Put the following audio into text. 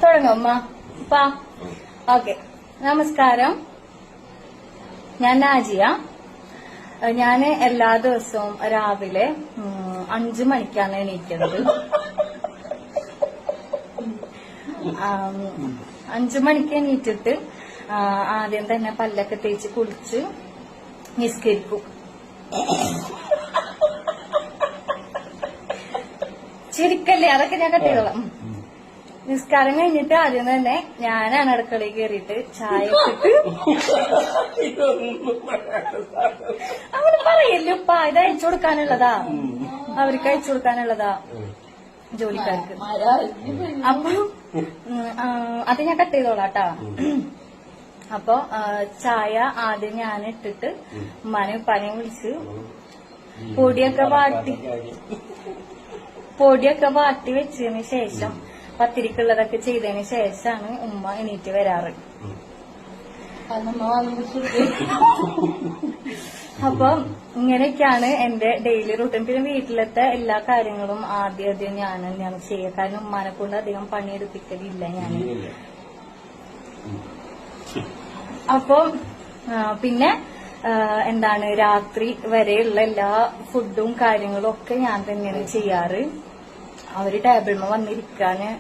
തുടങ്ങും അമ്മ പാ. ഓക്കെ, നമസ്കാരം. ഞാൻ നാജിയ. ഞാൻ എല്ലാ ദിവസവും രാവിലെ 5 മണിക്കാണ് എണീക്കുന്നത്. 5 മണിക്ക് എണീറ്റിട്ട് ആദ്യം തന്നെ പല്ലൊക്കെ തേച്ച് കുളിച്ച് നിസ്കരിക്കും. ചിരിക്കല്ലേ, അതൊക്കെ ഞാൻ കട്ടിയോളാം. നിസ്കാരം കഴിഞ്ഞിട്ട് ആദ്യം തന്നെ ഞാനാണ് അടുക്കളയിൽ കയറിയിട്ട് ചായ ഇട്ടിട്ട് അവര് പറയല്ലോ ഉപ്പ, ഇത് അയച്ചു കൊടുക്കാനുള്ളതാ, അവർക്ക് അയച്ചു കൊടുക്കാനുള്ളതാ ജോലിക്കാർക്ക്. അപ്പൊ അത് ഞാൻ കട്ട് ചെയ്തോളാട്ടാ. അപ്പൊ ചായ ആദ്യം ഞാൻ ഇട്ടിട്ട് ഉമ്മാനെ ഉപ്പാനെ വിളിച്ച് പൊടിയൊക്കെ വാട്ടി വെച്ചതിന് ശേഷം പത്തിരിക്കുള്ളതൊക്കെ ചെയ്തതിന് ശേഷമാണ് ഉമ്മ എണീറ്റ് വരാറ്. അപ്പൊ ഇങ്ങനെയൊക്കെയാണ് എന്റെ ഡെയിലി റൂട്ടീൻ. പിന്നെ വീട്ടിലത്തെ എല്ലാ കാര്യങ്ങളും ആദ്യം ഞാൻ ചെയ്യുക. കാരണം ഉമ്മാനെ കൊണ്ട് അധികം പണിയെടുപ്പിക്കലില്ല ഞാൻ. അപ്പൊ പിന്നെ എന്താണ് രാത്രി വരെയുള്ള എല്ലാ ഫുഡും കാര്യങ്ങളും ഒക്കെ ഞാൻ തന്നെയാണ് ചെയ്യാറ്. അവര് ടേബിളിൽ വന്നിരിക്കാന്